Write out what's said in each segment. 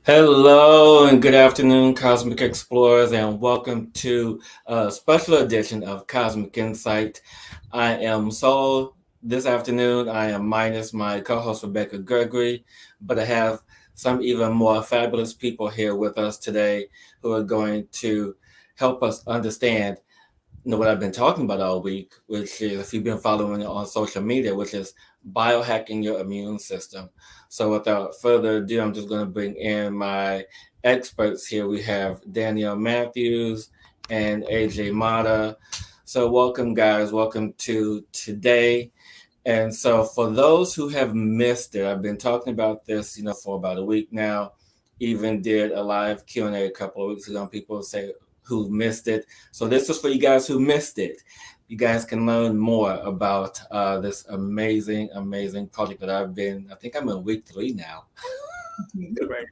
Hello and good afternoon, Cosmic Explorers, and welcome to a special edition of Cosmic Insight. I am solo this afternoon. I am minus my co-host Rebecca Gregory, but I have some even more fabulous people here with us today who are going to help us understand what I've been talking about all week, which is if you've been following it on social media, which is biohacking your immune system. So without further ado, I'm just going to bring in my experts here. We have Danielle Matthews and Ajay Matta. So welcome, guys. Welcome to today. And so for those who have missed it, I've been talking about this, for about a week now. Even did a live Q&A a couple of weeks ago. And people say who missed it. So this is for you guys who missed it. You guys can learn more about this amazing, amazing project that I think I'm in week 3 now. Right.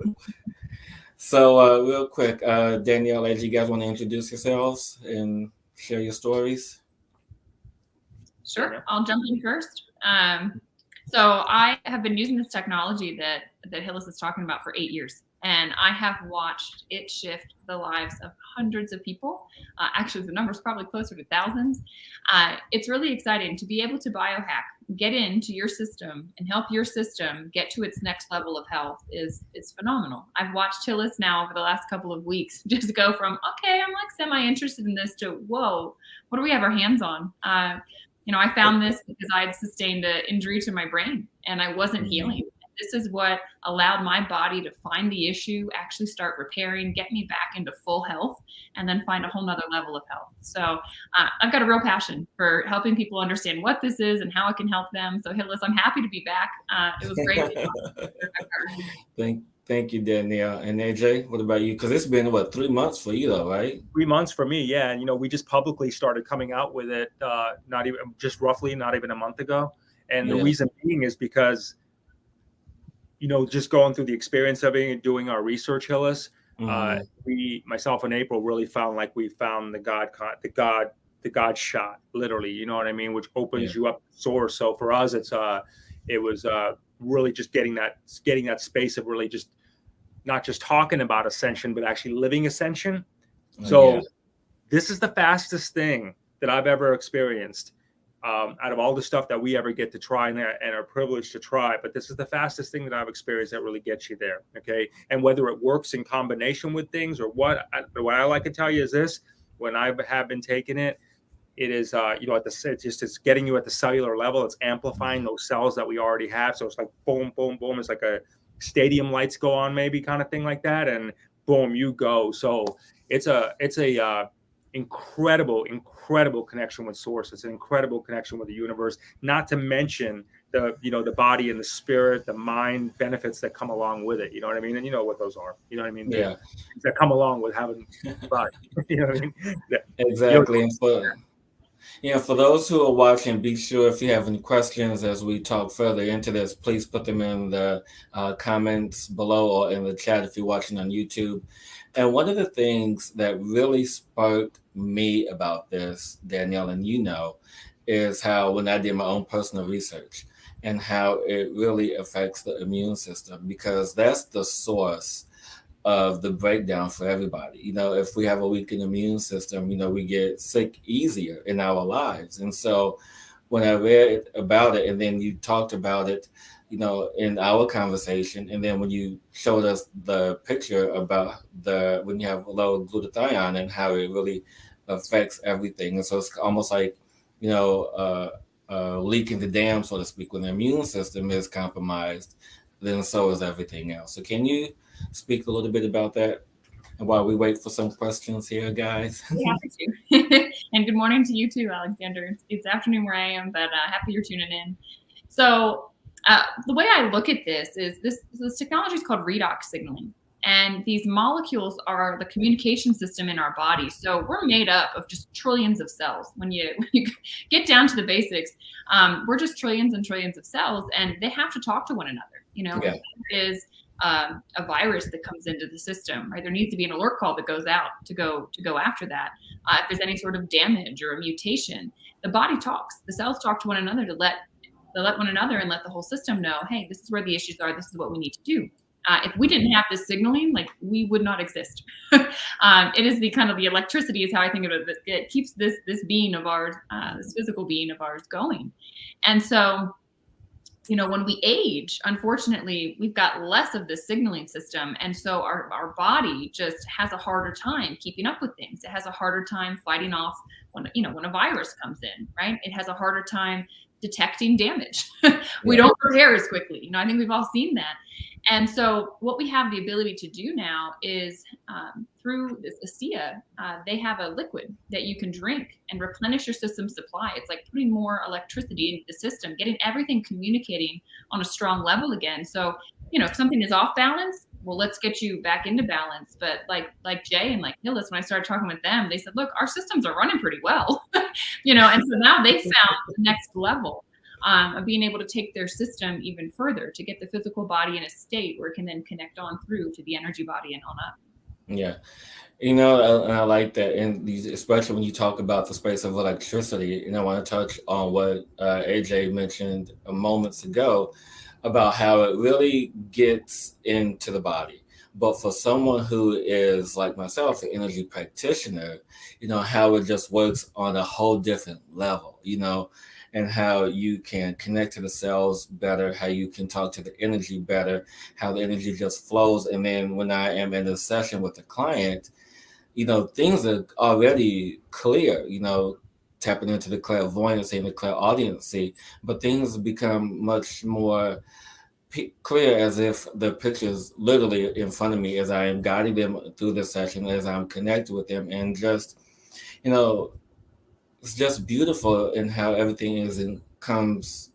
So real quick, Danielle, as you guys want to introduce yourselves and share your stories? Sure, I'll jump in first. So I have been using this technology that Hillis is talking about for 8 years, and I have watched it shift the lives of hundreds of people. Actually, the number's probably closer to thousands. It's really exciting to be able to biohack, get into your system, and help your system get to its next level of health is phenomenal. I've watched Hillis now over the last couple of weeks just go from, okay, I'm like semi-interested in this to, whoa, what do we have our hands on? I found this because I had sustained an injury to my brain and I wasn't healing. This is what allowed my body to find the issue, actually start repairing, get me back into full health, and then find a whole nother level of health. So I've got a real passion for helping people understand what this is and how it can help them. So Hillis, I'm happy to be back. It was great. Thank you, Danielle. And AJ, what about you? Because it's been, 3 months for you though, right? 3 months for me, yeah. And, we just publicly started coming out with it not even a month ago. And the reason being is because, just going through the experience of it and doing our research, Hillis, myself and April really found like we found the God shot, literally, you know what I mean? Which opens you up to source. So for us, it was really just getting that space of really just not just talking about ascension, but actually living ascension. This is the fastest thing that I've ever experienced out of all the stuff that we ever get to try and are privileged to try. But this is the fastest thing that I've experienced that really gets you there. Okay. And whether it works in combination with things or what I like to tell you is this: when I have been taking it, it is, it's getting you at the cellular level. It's amplifying those cells that we already have. So it's like boom, boom, boom. It's like a stadium lights go on, maybe kind of thing like that. And boom, you go. So it's a incredible connection with source. It's an incredible connection with the universe, not to mention the body and the spirit, the mind benefits that come along with it. You know what I mean? And you know what those are. You know what I mean? Yeah. That come along with having body. You know what I mean? Exactly. And for those who are watching, be sure if you have any questions as we talk further into this, please put them in the comments below or in the chat if you're watching on YouTube. And one of the things that really sparked me about this, Danielle, and is how when I did my own personal research and how it really affects the immune system, because that's the source of the breakdown for everybody. If we have a weakened immune system, we get sick easier in our lives. And so when I read about it and then you talked about it, in our conversation, and then when you showed us the picture about when you have low glutathione and how it really affects everything. And so it's almost like, leaking the dam, so to speak. When the immune system is compromised, then so is everything else. So can you speak a little bit about that while we wait for some questions here, guys? Happy to. And good morning to you too, Alexander. It's afternoon where I am, but happy you're tuning in. So the way I look at this is this technology is called redox signaling. And these molecules are the communication system in our body. So we're made up of just trillions of cells. When you get down to the basics, we're just trillions and trillions of cells, and they have to talk to one another. There is a virus that comes into the system, right? There needs to be an alert call that goes out to go after that. If there's any sort of damage or a mutation, the body talks. The cells talk to one another to let one another and let the whole system know, hey, this is where the issues are. This is what we need to do. If we didn't have this signaling, like we would not exist. It is the kind of the electricity is how I think of it. It keeps this being of ours, this physical being of ours going. And so, when we age, unfortunately, we've got less of this signaling system. And so our body just has a harder time keeping up with things. It has a harder time fighting off when a virus comes in, right? It has a harder time detecting damage. We don't repair as quickly. I think we've all seen that. And so what we have the ability to do now is through this ASEA, they have a liquid that you can drink and replenish your system supply. It's like putting more electricity into the system, getting everything communicating on a strong level again. So, if something is off balance, well, let's get you back into balance. But like Jay and like Hillis, when I started talking with them, they said, look, our systems are running pretty well, and so now they found the next level. Of being able to take their system even further to get the physical body in a state where it can then connect on through to the energy body and on up. Yeah. And I like that. And especially when you talk about the space of electricity, I want to touch on what AJ mentioned moments ago about how it really gets into the body. But for someone who is like myself, an energy practitioner, how it just works on a whole different level, and how you can connect to the cells better, how you can talk to the energy better, how the energy just flows. And then when I am in a session with a client, things are already clear, tapping into the clairvoyancy and the clairaudiency, but things become much more clear as if the picture is literally in front of me as I am guiding them through the session, as I'm connected with them, and just, it's just beautiful in how everything comes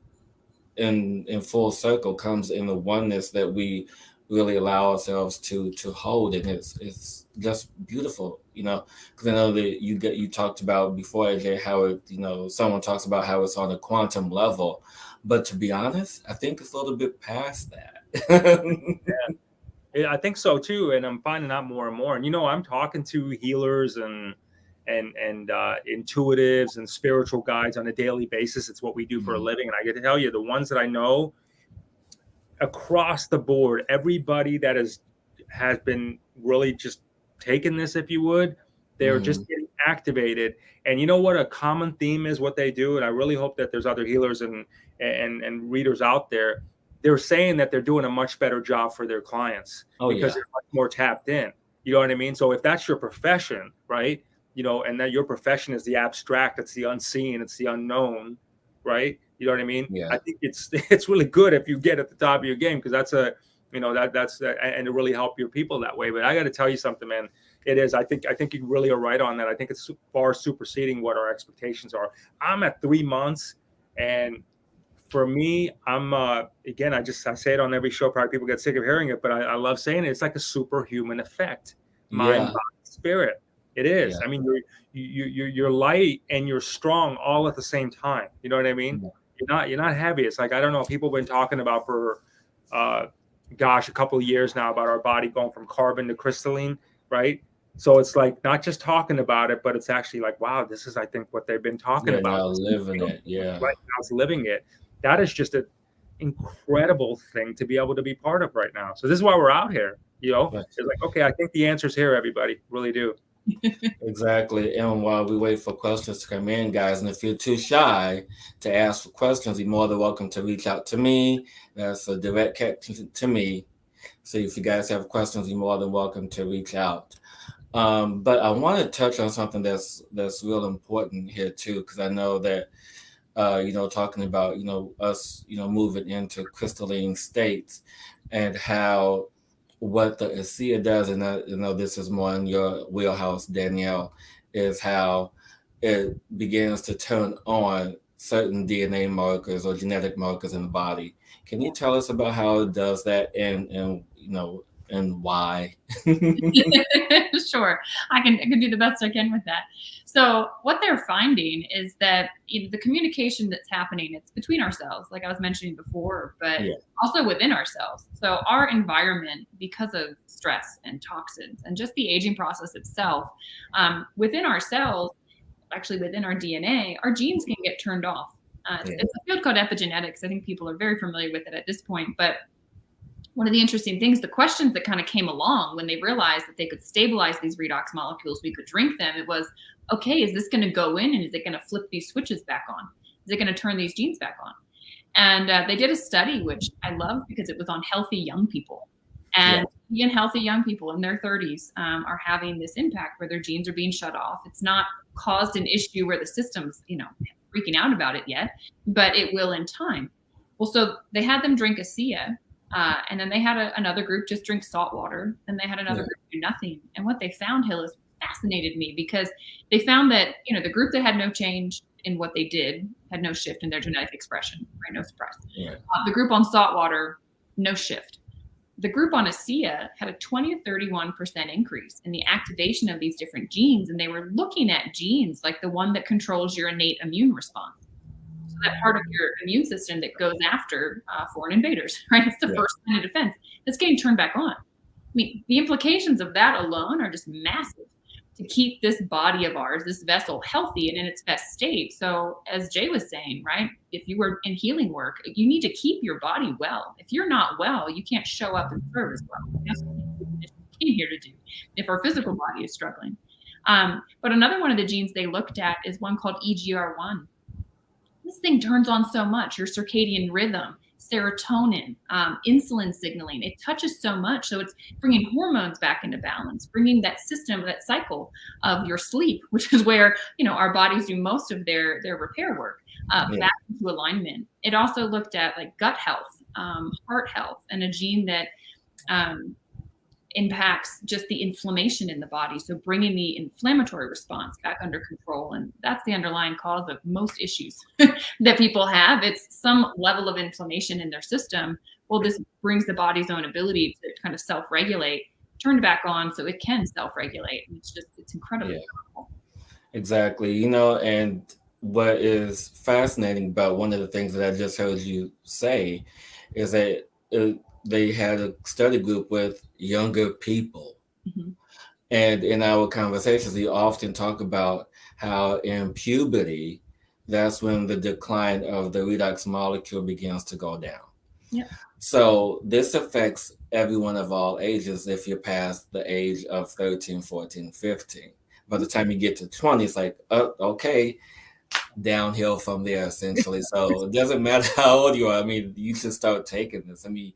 in full circle, comes in the oneness that we really allow ourselves to hold, and it's just beautiful, because I know that you talked about before, AJ, how it, someone talks about how it's on a quantum level, but to be honest, I think it's a little bit past that. Yeah, I think so too, and I'm finding out more and more. And I'm talking to healers and intuitives and spiritual guides on a daily basis. It's what we do for a living, and I get to tell you, the ones that I know across the board, everybody that has been really just taking this, if you would, they're just getting activated. And you know what a common theme is, what they do, and I really hope that there's other healers and readers out there. They're saying that they're doing a much better job for their clients because they're much more tapped in. You know what I mean? So if that's your profession, right? And that your profession is the abstract, it's the unseen, it's the unknown, right? You know what I mean? Yeah. I think it's really good if you get at the top of your game, because that's and to really help your people that way. But I got to tell you something, man. It is. I think you really are right on that. I think it's far superseding what our expectations are. I'm at 3 months, and for me, I'm again, I say it on every show. Probably people get sick of hearing it, but I love saying it. It's like a superhuman effect, mind, body, spirit. It is. Yeah. I mean, you're light and you're strong all at the same time. You know what I mean? Yeah. You're not heavy. It's like, I don't know. People have been talking about for a couple of years now about our body going from carbon to crystalline, right? So it's like not just talking about it, but it's actually like, wow, this is, I think, what they've been talking about. Now living it, yeah. Right now, it's living it. That is just an incredible thing to be able to be part of right now. So this is why we're out here. Right. It's like, okay, I think the answer's here, everybody. Really do. Exactly. And while we wait for questions to come in, guys, and if you're too shy to ask for questions, you're more than welcome to reach out to me. That's a direct connection to me. So if you guys have questions, you're more than welcome to reach out. But I want to touch on something that's real important here too, because I know that talking about us moving into crystalline states and how what the ASEA does, and this is more in your wheelhouse, Danielle, is how it begins to turn on certain DNA markers or genetic markers in the body. Can you tell us about how it does that and why? Sure. I can do the best I can with that. So what they're finding is that the communication that's happening, it's between ourselves, like I was mentioning before, but also within ourselves. So our environment, because of stress and toxins and just the aging process itself, within our cells, actually within our DNA, our genes can get turned off. It's a field called epigenetics. I think people are very familiar with it at this point, but one of the interesting things, the questions that kind of came along when they realized that they could stabilize these redox molecules, we could drink them. It was, okay, is this going to go in and is it going to flip these switches back on? Is it going to turn these genes back on? And they did a study, which I love because it was on healthy young people. And even healthy young people in their 30s are having this impact where their genes are being shut off. It's not caused an issue where the system's, freaking out about it yet, but it will in time. Well, so they had them drink ASEA, and then they had another group just drink salt water, and they had another group do nothing. And what they found, Hillis, fascinated me because they found that, the group that had no change in what they did had no shift in their genetic expression, right? No surprise. Yeah. The group on salt water, no shift. The group on ASEA had a 20 to 31% increase in the activation of these different genes. And they were looking at genes like the one that controls your innate immune response. So that part of your immune system that goes after foreign invaders, right? It's the first line of defense. That's getting turned back on. I mean, the implications of that alone are just massive to keep this body of ours, this vessel, healthy and in its best state. So as Jay was saying, right, if you were in healing work, you need to keep your body well. If you're not well, you can't show up and serve as well. That's what we came here to do if our physical body is struggling. But another one of the genes they looked at is one called EGR1. This thing turns on so much, your circadian rhythm, serotonin, insulin signaling. It touches so much. So it's bringing hormones back into balance, bringing that system, that cycle of your sleep, which is where, our bodies do most of their repair work, back into alignment. It also looked at like gut health, heart health, and a gene that impacts just the inflammation in the body. So bringing the inflammatory response back under control. And that's the underlying cause of most issues that people have. It's some level of inflammation in their system. Well, this brings the body's own ability to kind of self-regulate, turn back on so it can self-regulate. And it's incredibly powerful. Exactly. And what is fascinating about one of the things that I just heard you say is that they had a study group with younger people. Mm-hmm. And in our conversations, we often talk about how in puberty, that's when the decline of the redox molecule begins to go down. Yeah. So this affects everyone of all ages if you're past the age of 13, 14, 15. By the time you get to 20, it's like, okay, downhill from there, essentially. So it doesn't matter how old you are. I mean, you should start taking this. I mean,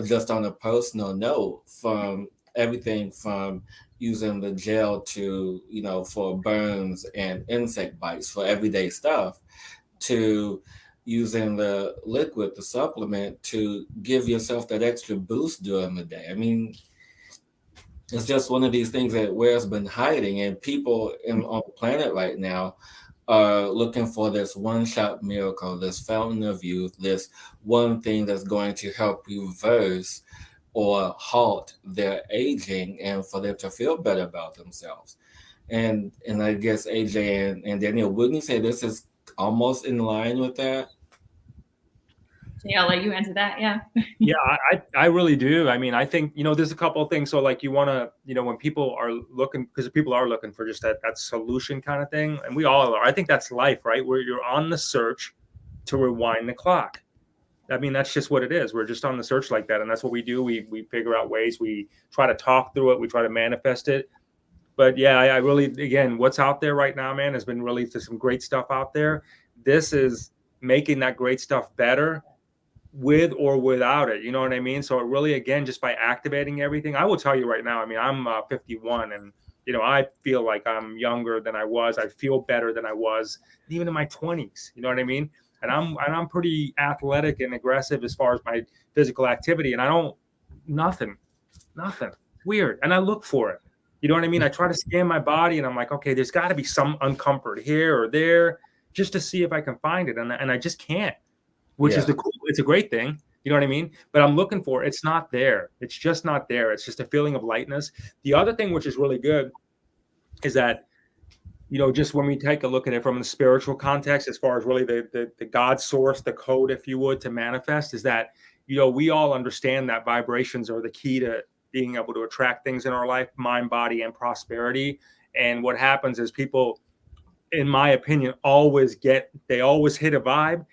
just on a personal note, from everything from using the gel to, for burns and insect bites for everyday stuff, to using the liquid, the supplement, to give yourself that extra boost during the day. I mean, it's just one of these things that where it's been hiding, and people on the planet right now are looking for this one-shot miracle, this fountain of youth, this one thing that's going to help reverse or halt their aging and for them to feel better about themselves. And I guess AJ and Danielle, wouldn't you say this is almost in line with that? Yeah, I'll let you answer that. Yeah. Yeah, I really do. I mean, I think, there's a couple of things. So like you want to, when people are looking, because people are looking for just that solution kind of thing. And we all are. I think that's life, right? Where you're on the search to rewind the clock. I mean, that's just what it is. We're just on the search like that. And that's what we do. We figure out ways. We try to talk through it. We try to manifest it. But yeah, I really, again, what's out there right now, man, has been really some great stuff out there. This is making that great stuff better with or without it. You know what I mean? So it really, again, just by activating everything, I will tell you right now, I mean, I'm 51 and, I feel like I'm younger than I was. I feel better than I was even in my 20s. You know what I mean? And I'm pretty athletic and aggressive as far as my physical activity. And I don't, nothing, weird. And I look for it. You know what I mean? I try to scan my body and I'm like, okay, there's got to be some uncomfort here or there just to see if I can find it. And I just can't, which is it's a great thing. You know what I mean? But I'm looking for it. It's not there. It's just not there. It's just a feeling of lightness. The other thing, which is really good, is that, just when we take a look at it from the spiritual context, as far as really the God source, the code, if you would, to manifest, is that, we all understand that vibrations are the key to being able to attract things in our life, mind, body, and prosperity. And what happens is people, in my opinion, always hit a vibe.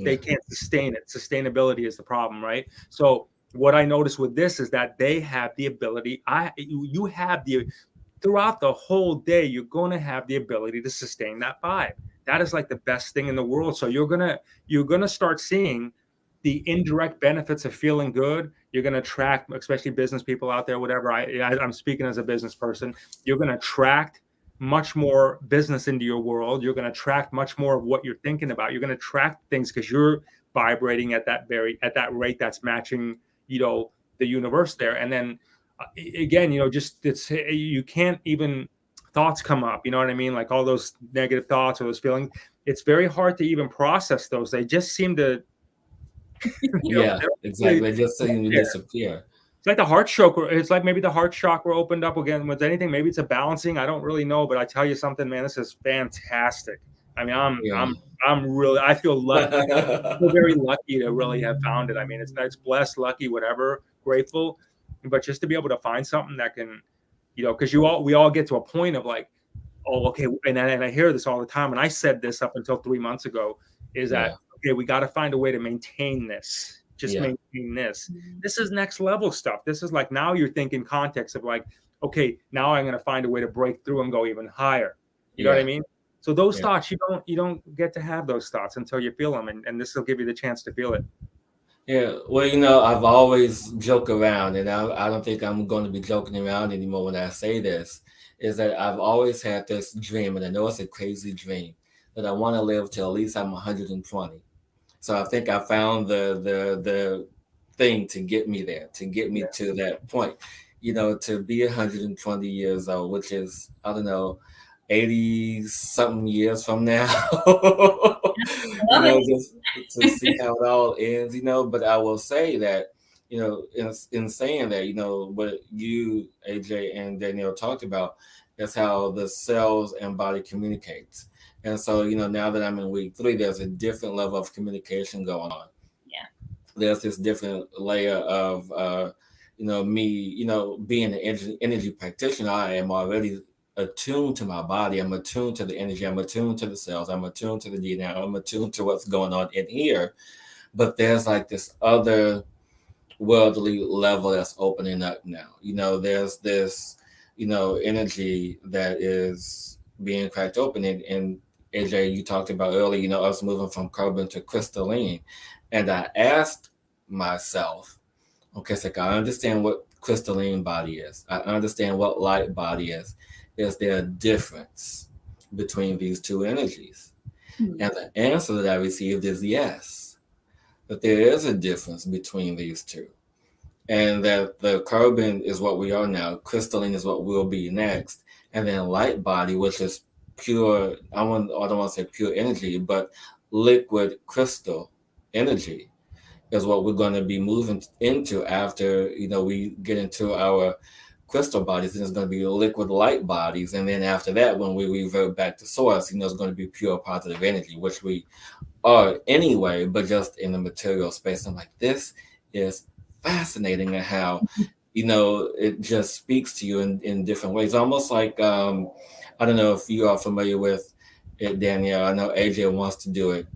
They can't sustain it. Sustainability is the problem, right? So what I noticed with this is that they have the ability. You have throughout the whole day, you're going to have the ability to sustain that vibe. That is like the best thing in the world. So you're gonna start seeing the indirect benefits of feeling good. You're going to attract, especially business people out there, whatever. I'm speaking as a business person. You're going to attract much more business into your world. You're going to attract much more of what you're thinking about. You're going to attract things because you're vibrating at that rate that's matching, the universe there. And then again, you can't even, thoughts come up, you know what I mean? Like all those negative thoughts or those feelings, it's very hard to even process those. They just seem to, yeah, exactly. They just seem to disappear. It's like the heart chakra. It's like maybe the heart chakra opened up again with anything. Maybe it's a balancing. I don't really know, but I tell you something, man, this is fantastic. I mean, I feel lucky. I feel very lucky to really have found it. I mean, it's blessed, lucky, whatever, grateful. But just to be able to find something that can, because we all get to a point of like, oh, okay. And I hear this all the time. And I said this up until 3 months ago, is that, okay, we got to find a way to maintain this. Maintain this. This is next level stuff. This is like, now you're thinking context of like, okay, now I'm going to find a way to break through and go even higher. You know what I mean? So those thoughts, you don't get to have those thoughts until you feel them. And this will give you the chance to feel it. Yeah. Well, I've always joked around, and I don't think I'm going to be joking around anymore when I say this, is that I've always had this dream, and I know it's a crazy dream, that I want to live till at least I'm 120. So I think I found the thing to get me there, to get me to that point, to be 120 years old, which is, I don't know, 80 something years from now, just to see how it all ends, but I will say that, in saying that, what you, AJ, and Danielle talked about is how the cells and body communicates. And so, now that I'm in week 3, there's a different level of communication going on. Yeah. There's this different layer of, me, being an energy practitioner. I am already attuned to my body. I'm attuned to the energy. I'm attuned to the cells. I'm attuned to the DNA. I'm attuned to what's going on in here. But there's like this other worldly level that's opening up now. There's this, energy that is being cracked open. And AJ, you talked about earlier, us moving from carbon to crystalline. And I asked myself, okay, so I understand what crystalline body is. I understand what light body is. Is there a difference between these two energies? Mm-hmm. And the answer that I received is yes, that there is a difference between these two. And that the carbon is what we are now, crystalline is what we'll be next, and then light body, which is pure, I don't want to say pure energy, but liquid crystal energy is what we're going to be moving into after, we get into our crystal bodies, and it's going to be liquid light bodies. And then after that, when we revert back to source, it's going to be pure positive energy, which we are anyway, but just in the material space. I'm like, this is fascinating, and how, it just speaks to you in different ways. Almost like, I don't know if you are familiar with it, Danielle. I know AJ wants to do it,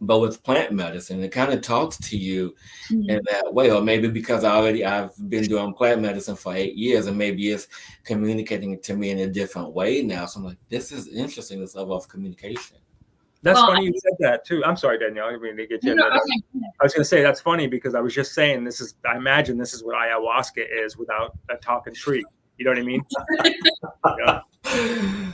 but with plant medicine, it kind of talks to you in that way. Or maybe because I've been doing plant medicine for 8 years, and maybe it's communicating to me in a different way now. So I'm like, this is interesting, this level of communication. That's funny you said that too. I'm sorry, Danielle. I didn't mean to get you. I was going to say that's funny because I was just saying I imagine this is what ayahuasca is without a talking tree. You know what I mean? Yeah.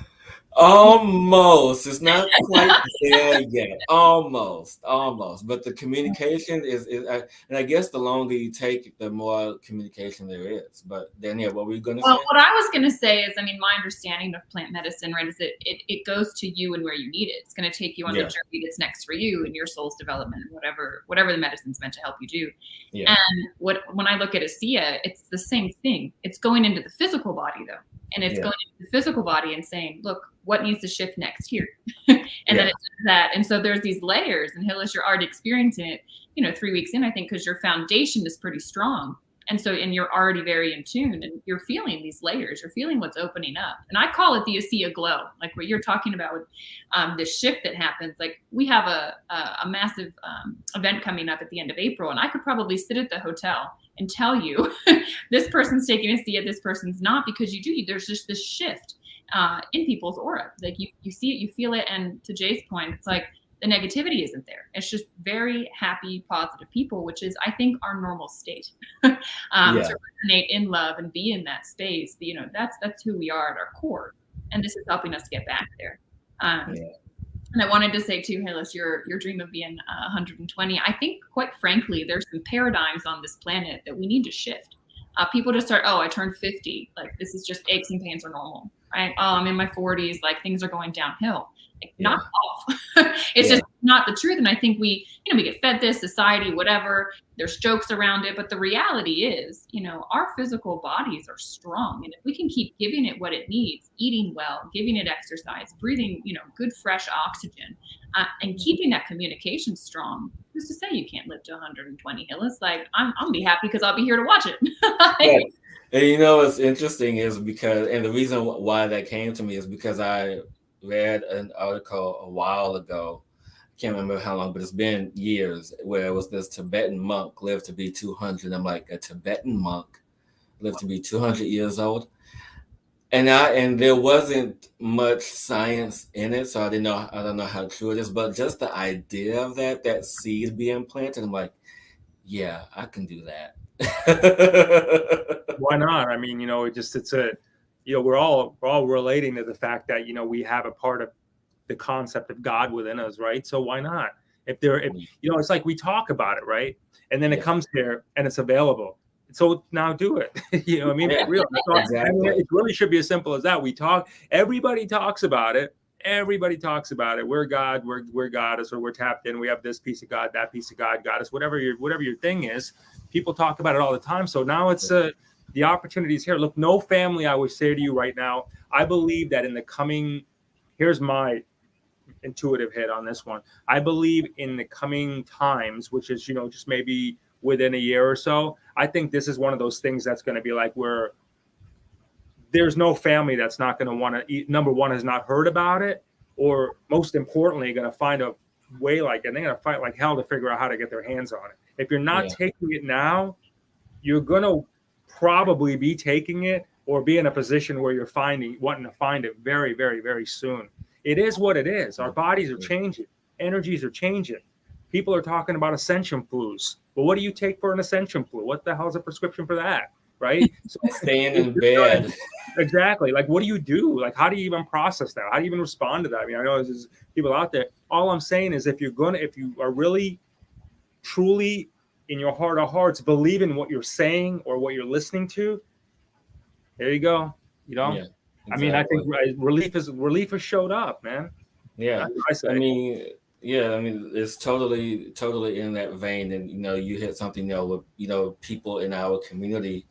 Almost. It's not quite there yet. Almost. But the communication is and I guess the longer you take, the more communication there is. But Danielle, what were you going to say? Well, what I was going to say is, my understanding of plant medicine, right, is that it goes to you and where you need it. It's going to take you on the journey that's next for you and your soul's development, and whatever the medicine's meant to help you do. Yeah. And when I look at ASEA, it's the same thing. It's going into the physical body though. And it's going into the physical body and saying, look, what needs to shift next here? And then it does that. And so there's these layers, and Hillis, you're already experiencing it, 3 weeks in, I think, because your foundation is pretty strong. And you're already very in tune, and you're feeling these layers, you're feeling what's opening up. And I call it the ASEA glow, like what you're talking about with this shift that happens. Like we have a massive event coming up at the end of April, and I could probably sit at the hotel and tell you this person's taking ASEA, this person's not, because there's just this shift in people's aura. Like you see it, you feel it. And to Jay's point, it's like the negativity isn't there. It's just very happy, positive people, which is, I think, our normal state. To resonate in love and be in that space, that's who we are at our core. And this is helping us get back there. And I wanted to say too, Hillis, your dream of being 120, I think, quite frankly, there's some paradigms on this planet that we need to shift. People just start, I turned 50. Like, this is just aches and pains are normal, right? Oh, I'm in my 40s. Like, things are going downhill. Like, knock off. It's just not the truth. And I think we get fed this, society, whatever. There's jokes around it. But the reality is, our physical bodies are strong. And if we can keep giving it what it needs, eating well, giving it exercise, breathing, good, fresh oxygen, and keeping that communication strong, who's to say you can't live to 120, Hillis? Like, I'm going to be happy because I'll be here to watch it. And what's interesting is and the reason why that came to me is because I read an article a while ago. I can't remember how long, but it's been years, where it was this Tibetan monk lived to be 200. I'm like, a Tibetan monk lived to be 200 years old. And there wasn't much science in it, so I don't know how true it is, but just the idea of that seed being planted, I'm like, yeah, I can do that. Why not? I mean, we're all relating to the fact that, we have a part of the concept of God within us, right? So why not? If it's like we talk about it, right? And then it comes here and it's available. So now do it. I mean, for real. Exactly. I mean, it really should be as simple as that. Everybody talks about it. Everybody talks about it. We're God, we're goddess, or we're tapped in. We have this piece of God, that piece of God, goddess, whatever your thing is. People talk about it all the time. So now it's the opportunities here. Look, no family, I would say to you right now, I believe that in the coming, here's my intuitive hit on this one. I believe in the coming times, which is, just maybe within a year or so, I think this is one of those things that's going to be like where there's no family that's not going to want to eat. Number one, has not heard about it, or most importantly, going to find a way and they're going to fight like hell to figure out how to get their hands on it. If you're not taking it now, you're going to probably be taking it or be in a position where you're wanting to find it very, very, very soon. It is what it is. Our bodies are changing. Energies are changing. People are talking about ascension flus. But what do you take for an ascension flu? What the hell is a prescription for that? Right? So, staying in bed. Exactly. Like, what do you do? Like, how do you even process that? How do you even respond to that? I mean, I know there's people out there. All I'm saying is if you are really, truly in your heart of hearts, believe in what you're saying or what you're listening to, there you go. Exactly. I mean, I think relief has showed up, man. Yeah. I mean, it's totally in that vein. And, you hit something, with, people in our community,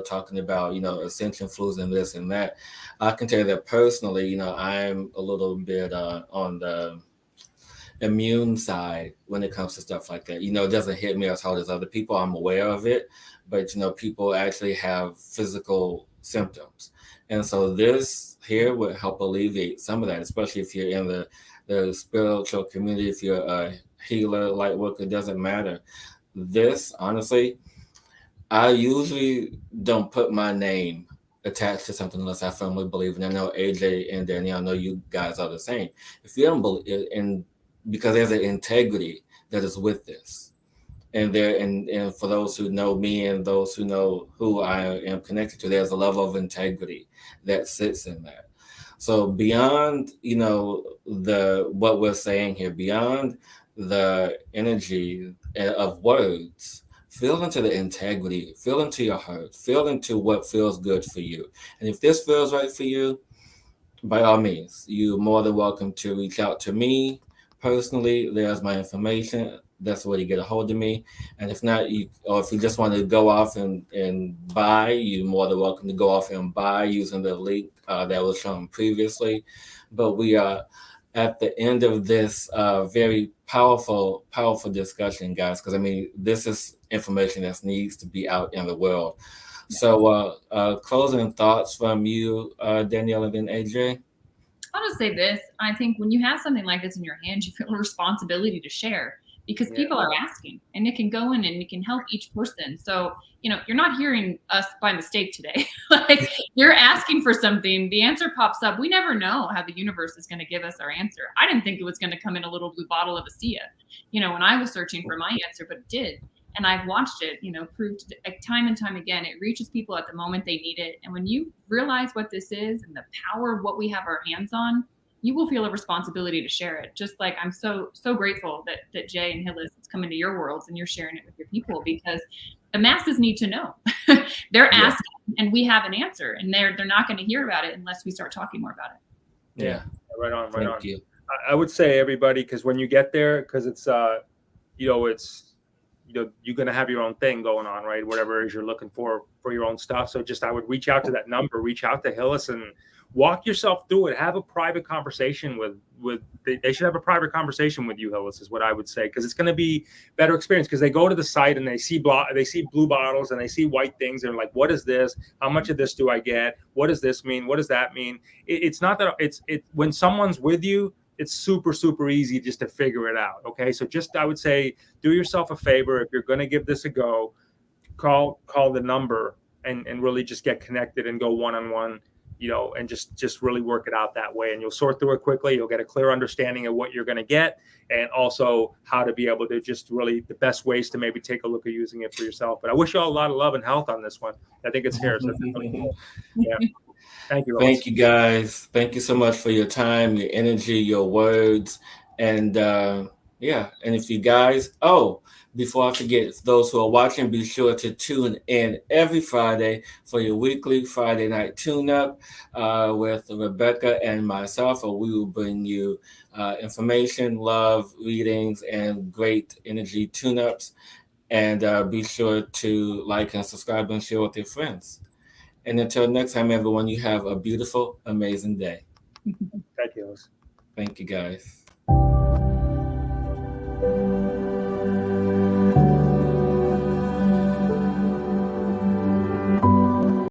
talking about, ascension flus and this and that. I can tell you that personally, I'm a little bit on the immune side when it comes to stuff like that. It doesn't hit me as hard as other people. I'm aware of it, but, people actually have physical symptoms. And so this here would help alleviate some of that, especially if you're in the spiritual community, if you're a healer, light worker, it doesn't matter. This, honestly, I usually don't put my name attached to something unless I firmly believe. And I know AJ and Danielle, I know you guys are the same. If you don't believe because there's an integrity that is with this. And for those who know me and those who know who I am connected to, there's a level of integrity that sits in that. So beyond, what we're saying here, beyond the energy of words, feel into the integrity, feel into your heart, feel into what feels good for you. And if this feels right for you, by all means, you're more than welcome to reach out to me personally. There's my information. That's where you get a hold of me. And if not, if you just want to go off and buy, you're more than welcome to go off and buy using the link that was shown previously. But we are at the end of this very powerful discussion, guys, because I mean, this is information that needs to be out in the world. So, closing thoughts from you, Danielle, and then AJ. I'll just say this. I think when you have something like this in your hands, you feel a responsibility to share because people are asking, and it can go in and it can help each person. So, you're not hearing us by mistake today. Like, you're asking for something, the answer pops up. We never know how the universe is going to give us our answer. I didn't think it was going to come in a little blue bottle of ASEA, when I was searching for my answer, but it did. And I've watched it, proved time and time again. It reaches people at the moment they need it. And when you realize what this is and the power of what we have our hands on, you will feel a responsibility to share it. Just like I'm so grateful that Jay and Hillis is coming to your worlds and you're sharing it with your people, because the masses need to know. They're asking, and we have an answer, and they're not going to hear about it unless we start talking more about it. Yeah, right on. Thank you. I would say, everybody, because when you get there, because it's you're going to have your own thing going on, right? Whatever it is you're looking for your own stuff. So I would reach out to that number, reach out to Hillis, and walk yourself through it. Have a private conversation they should have a private conversation with you, Hillis, is what I would say, because it's going to be better experience, because they go to the site and they see blue bottles and they see white things. And they're like, what is this? How much of this do I get? What does this mean? What does that mean? It's not that when someone's with you, it's super, super easy just to figure it out. Okay. So I would say, do yourself a favor. If you're going to give this a go, call the number and really just get connected and go one-on-one, and just really work it out that way. And you'll sort through it quickly. You'll get a clear understanding of what you're going to get, and also how to be able to just really the best ways to maybe take a look at using it for yourself. But I wish you all a lot of love and health on this one. I think it's here. So yeah. Thank you. Thank you, guys. Thank you so much for your time, your energy, your words. And and if you guys, before I forget, those who are watching, be sure to tune in every Friday for your weekly Friday night tune-up with Rebecka and myself, where we will bring you information, love, readings, and great energy tune-ups. And be sure to like and subscribe and share with your friends. And until next time, everyone, you have a beautiful, amazing day. Thank you. Thank you, guys.